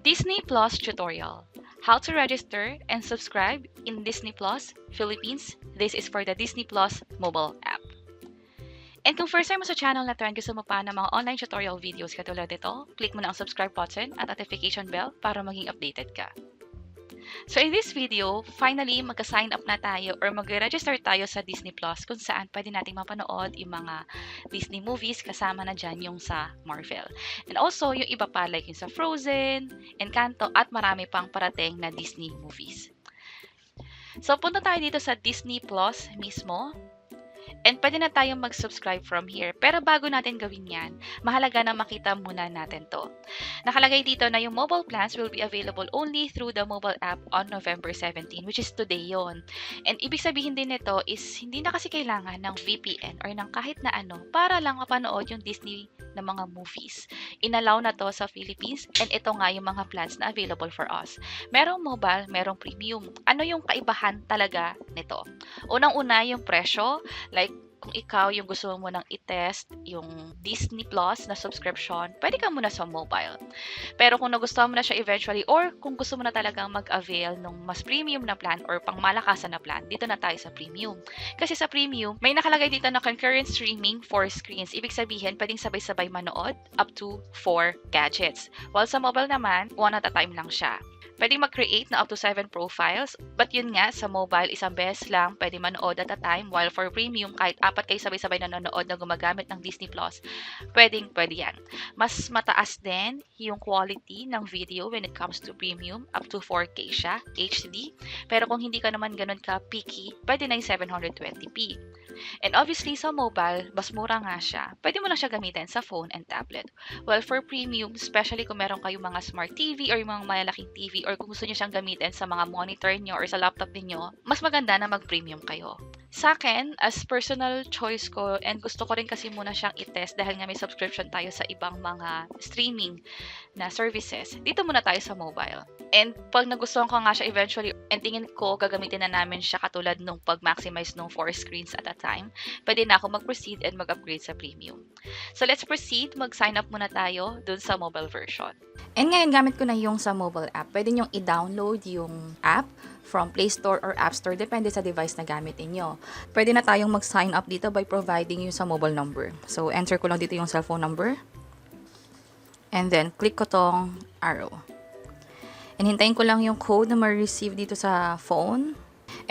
Disney Plus tutorial. How to register and subscribe in Disney Plus Philippines. This is for the Disney Plus mobile app. And kung first time mo sa channel na to and gusto mo pa ng mga online tutorial videos katulad nito, click mo na ang subscribe button at notification bell para maging updated ka. So in this video, finally magka-sign up na tayo or mag-register tayo sa Disney Plus kung saan pwede nating mapanood yung mga Disney movies kasama na dyan yung sa Marvel. And also yung iba pa like yung sa Frozen, Encanto at marami pang parating na Disney movies. So punta tayo dito sa Disney Plus mismo. And pwede na tayong mag-subscribe from here. Pero bago natin gawin yan, mahalaga na makita muna natin to. Nakalagay dito na yung mobile plans will be available only through the mobile app on November 17, which is today yon. And ibig sabihin din nito is hindi na kasi kailangan ng VPN or ng kahit na ano para lang mapanood yung Disney na mga movies. Inallow na to sa Philippines and ito nga yung mga plans na available for us. Merong mobile, merong premium. Ano yung kaibahan talaga nito? Unang-una yung presyo, like kung ikaw yung gusto mo nang i-test yung Disney Plus na subscription, pwede ka muna sa mobile. Pero kung nagustuhan mo na siya eventually or kung gusto mo na talagang mag-avail ng mas premium na plan or pangmalakasan na plan, dito na tayo sa premium. Kasi sa premium, may nakalagay dito na concurrent streaming 4 screens. Ibig sabihin, pwedeng sabay-sabay manood up to 4 gadgets. While sa mobile naman, one at a time lang siya. Pwedeng mag-create na up to 7 profiles, but yun nga, sa mobile, isang beses lang pwede manood at a time, while for premium, kahit 4 kayo sabay-sabay na nanonood na gumagamit ng Disney Plus, pwede yan. Mas mataas din yung quality ng video when it comes to premium, up to 4K siya, HD. Pero kung hindi ka naman ganun ka picky, pwede na yung 720p. And obviously, sa mobile, mas mura nga siya. Pwede mo na siya gamitin sa phone and tablet. Well, for premium, especially kung meron kayong mga smart TV or yung mga malalaking TV or kung gusto niyo siyang gamitin sa mga monitor niyo or sa laptop niyo, mas maganda na mag-premium kayo. Sa akin, as personal choice ko, and gusto ko rin kasi muna siyang i-test dahil nga may subscription tayo sa ibang mga streaming na services. Dito muna tayo sa mobile. And pag nagustuhan ko nga siya eventually, and tingin ko gagamitin na namin siya katulad nung pag-maximize nung 4 screens at a time, pwede na ako mag-proceed and mag-upgrade sa premium. So let's proceed. Mag-sign up muna tayo dun sa mobile version. And ngayon, gamit ko na yung sa mobile app. Pwede nyo i-download yung app from Play Store or App Store, depende sa device na gamitin nyo. Pwede na tayong mag-sign up dito by providing yung sa mobile number. So, enter ko lang dito yung cellphone number. And then, click ko tong arrow. And hintayin ko lang yung code na ma-receive dito sa phone.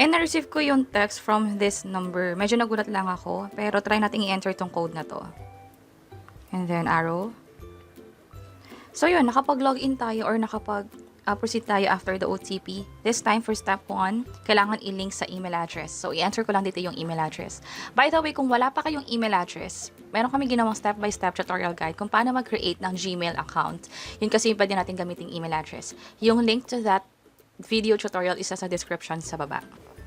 And na-receive ko yung text from this number. Medyo nagulat lang ako, pero try natin i-enter tong code na to. And then, arrow. So, yun, nakapag-login tayo or proceed tayo after the OTP. This time, for step 1, kailangan i-link sa email address. So, i-enter ko lang dito yung email address. By the way, kung wala pa kayong email address, meron kami ginawang step-by-step tutorial guide kung paano mag-create ng Gmail account. Yun kasi yung pwede natin gamitin email address. Yung link to that video tutorial isa sa description sa baba.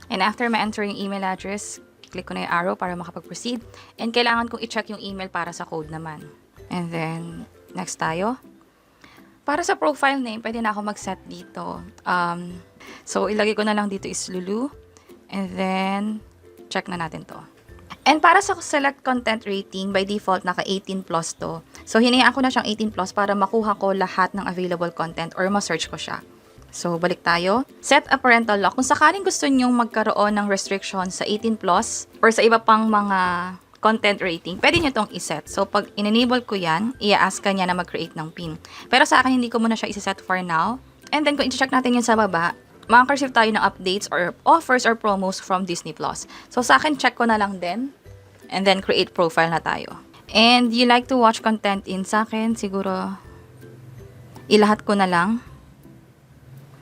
And after ma-enter yung email address, click ko na yung arrow para makapag-proceed. And kailangan kong i-check yung email para sa code naman. And then, next tayo. Para sa profile name, pwede na ako mag-set dito. So, ilagay ko na lang dito is Lulu. And then, check na natin to. And para sa select content rating, by default, naka 18 plus to. So, hinayaan ko na siyang 18 plus para makuha ko lahat ng available content or ma-search ko siya. So, balik tayo. Set a parental lock. Kung sakaling gusto nyong magkaroon ng restriction sa 18 plus or sa iba pang mga content rating, pwede nyo itong iset. So, pag in-enable ko yan, i-ask ka niya na mag-create ng pin. Pero sa akin, hindi ko muna siya isa-set for now. And then, kung i-check natin yun sa baba, makaka-receive tayo ng updates or offers or promos from Disney Plus. So, sa akin, check ko na lang din. And then, create profile na tayo. And, you like to watch content in sa akin, siguro, ilahat ko na lang.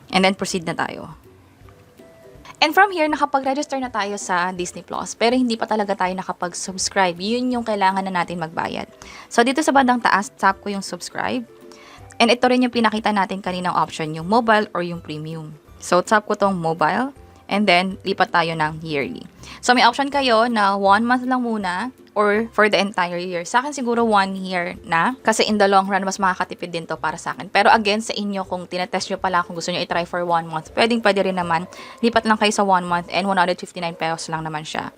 And then, proceed na tayo. And from here, nakapag-register na tayo sa Disney Plus, pero hindi pa talaga tayo nakapag-subscribe. Yun yung kailangan na natin magbayad. So, dito sa bandang taas, tap ko yung subscribe. And ito rin yung pinakita natin kaninang option, yung mobile or yung premium. So, tap ko tong mobile. And then, lipat tayo ng yearly. So, may option kayo na 1 month lang muna or for the entire year. Sa akin siguro 1 year na. Kasi in the long run, mas makakatipid din to para sa akin. Pero again, sa inyo, kung tinetest nyo pala, kung gusto nyo i-try for 1 month, pwede rin naman. Lipat lang kayo sa 1 month and 159 pesos lang naman siya.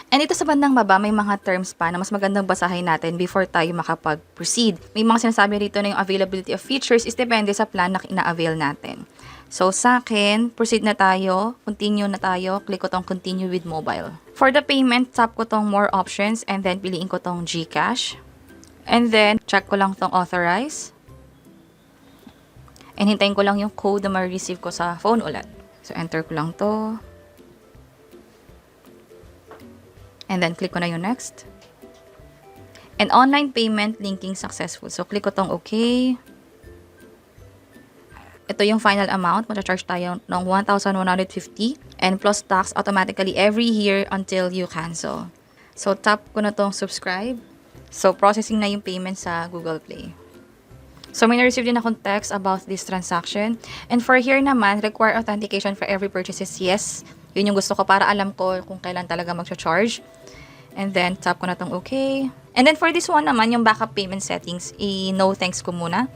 And ito sa bandang baba, may mga terms pa na mas magandang basahin natin before tayo makapag-proceed. May mga sinasabi rito na yung availability of features is depende sa plan na ina-avail natin. So, sa akin, proceed na tayo, continue na tayo, click ko tong continue with mobile. For the payment, tap ko tong more options and then piliin ko tong GCash. And then, check ko lang tong authorize. And hintayin ko lang yung code na ma-receive ko sa phone ulit. So, enter ko lang to. And then, click ko na yung next. And online payment linking successful. So, click ko tong okay. Ito yung final amount. Mag-charge tayo ng 1,150 and plus tax automatically every year until you cancel. So, tap ko na tong subscribe. So, processing na yung payment sa Google Play. So, may na-receive din akong text about this transaction. And for here naman, require authentication for every purchases. Yes, yun yung gusto ko para alam ko kung kailan talaga mag-charge. And then, tap ko na tong okay. And then, for this one naman, yung backup payment settings, no thanks ko muna.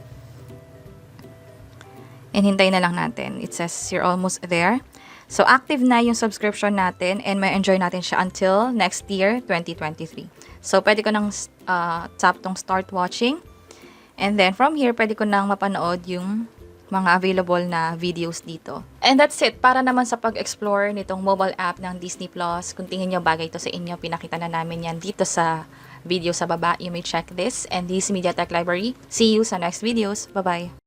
And hintayin na lang natin. It says you're almost there. So, active na yung subscription natin and may enjoy natin siya until next year, 2023. So, pwede ko nang tap tong start watching. And then, from here, pwede ko nang mapanood yung mga available na videos dito. And that's it. Para naman sa pag-explore nitong mobile app ng Disney Plus, kung tingin nyo bagay ito sa inyo, pinakita na namin yan dito sa video sa baba. You may check this and this MediaTek library. See you sa next videos. Bye-bye!